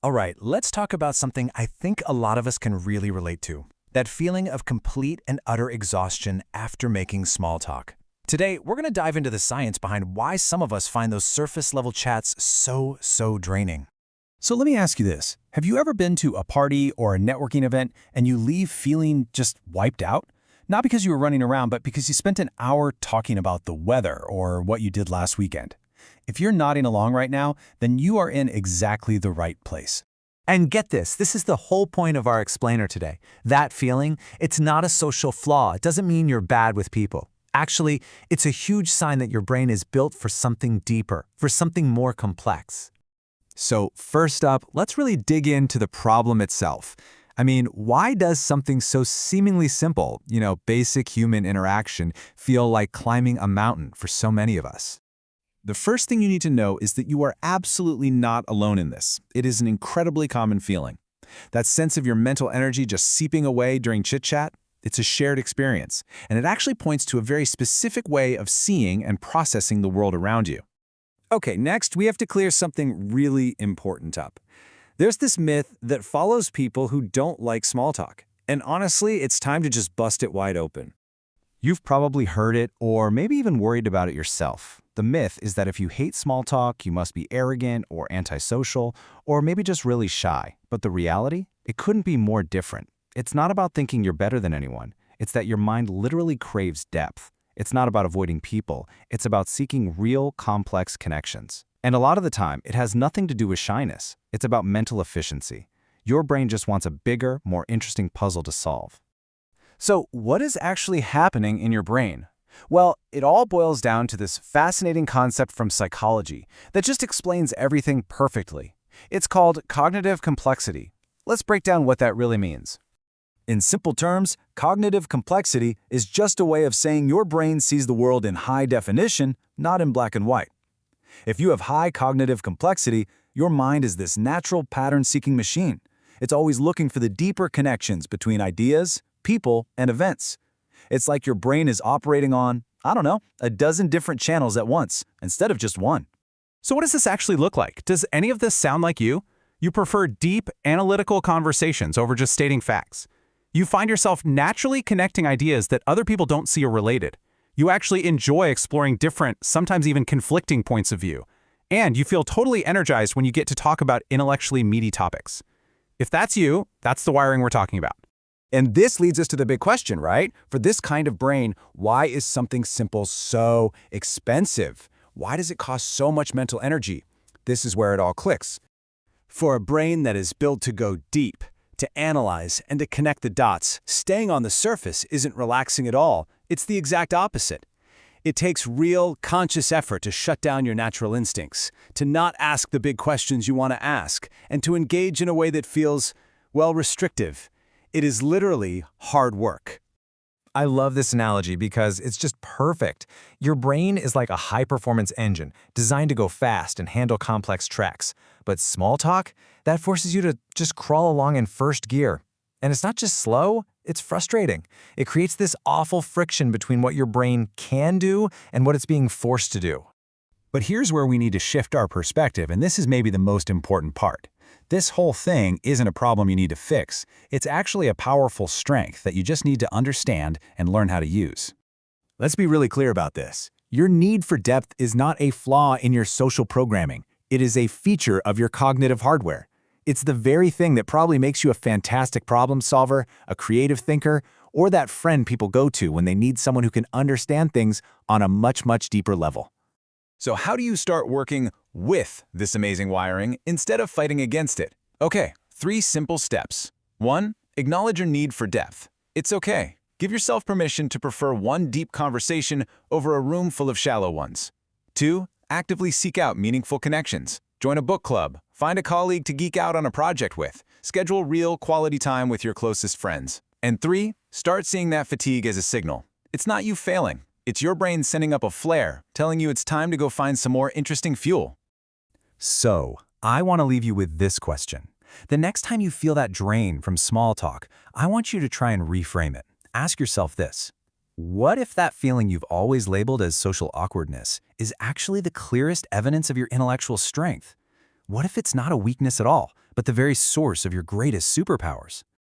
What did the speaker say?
All right, let's talk about something I think a lot of us can really relate to. That feeling of complete and utter exhaustion after making small talk. Today, we're going to dive into the science behind why some of us find those surface-level chats so draining. So let me ask you this. Have you ever been to a party or a networking event and you leave feeling just wiped out? Not because you were running around, but because you spent an hour talking about the weather or what you did last weekend. If you're nodding along right now, then you are in exactly the right place. And get this is the whole point of our explainer today. That feeling, it's not a social flaw. It doesn't mean you're bad with people. Actually, it's a huge sign that your brain is built for something deeper, for something more complex. So first up, let's really dig into the problem itself. I mean, why does something so seemingly simple, basic human interaction, feel like climbing a mountain for so many of us? The first thing you need to know is that you are absolutely not alone in this. It is an incredibly common feeling. That sense of your mental energy just seeping away during chit-chat, it's a shared experience, and it actually points to a very specific way of seeing and processing the world around you. Okay, next we have to clear something really important up. There's this myth that follows people who don't like small talk, and honestly, it's time to just bust it wide open. You've probably heard it or maybe even worried about it yourself. The myth is that if you hate small talk, you must be arrogant or antisocial, or maybe just really shy. But the reality? It couldn't be more different. It's not about thinking you're better than anyone. It's that your mind literally craves depth. It's not about avoiding people. It's about seeking real, complex connections. And a lot of the time, it has nothing to do with shyness. It's about mental efficiency. Your brain just wants a bigger, more interesting puzzle to solve. So, what is actually happening in your brain? Well, it all boils down to this fascinating concept from psychology that just explains everything perfectly. It's called cognitive complexity. Let's break down what that really means. In simple terms, cognitive complexity is just a way of saying your brain sees the world in high definition, not in black and white. If you have high cognitive complexity, your mind is this natural pattern-seeking machine. It's always looking for the deeper connections between ideas, people, and events. It's like your brain is operating on, a dozen different channels at once, instead of just one. So what does this actually look like? Does any of this sound like you? You prefer deep, analytical conversations over just stating facts. You find yourself naturally connecting ideas that other people don't see are related. You actually enjoy exploring different, sometimes even conflicting points of view. And you feel totally energized when you get to talk about intellectually meaty topics. If that's you, that's the wiring we're talking about. And this leads us to the big question, right? For this kind of brain, why is something simple so expensive? Why does it cost so much mental energy? This is where it all clicks. For a brain that is built to go deep, to analyze, and to connect the dots, staying on the surface isn't relaxing at all. It's the exact opposite. It takes real, conscious effort to shut down your natural instincts, to not ask the big questions you want to ask, and to engage in a way that feels, restrictive. It is literally hard work. I love this analogy because it's just perfect. Your brain is like a high-performance engine designed to go fast and handle complex tracks. But small talk, that forces you to just crawl along in first gear. And it's not just slow, it's frustrating. It creates this awful friction between what your brain can do and what it's being forced to do. But here's where we need to shift our perspective, and this is maybe the most important part. This whole thing isn't a problem you need to fix. It's actually a powerful strength that you just need to understand and learn how to use. Let's be really clear about this. Your need for depth is not a flaw in your social programming. It is a feature of your cognitive hardware. It's the very thing that probably makes you a fantastic problem solver, a creative thinker, or that friend people go to when they need someone who can understand things on a much deeper level. So how do you start working with this amazing wiring instead of fighting against it? Okay, 3 simple steps. 1. Acknowledge your need for depth. It's okay. Give yourself permission to prefer one deep conversation over a room full of shallow ones. 2. Actively seek out meaningful connections. Join a book club. Find a colleague to geek out on a project with. Schedule real quality time with your closest friends. And 3. Start seeing that fatigue as a signal. It's not you failing. It's your brain sending up a flare, telling you it's time to go find some more interesting fuel. So, I want to leave you with this question. The next time you feel that drain from small talk, I want you to try and reframe it. Ask yourself this. What if that feeling you've always labeled as social awkwardness is actually the clearest evidence of your intellectual strength? What if it's not a weakness at all, but the very source of your greatest superpowers.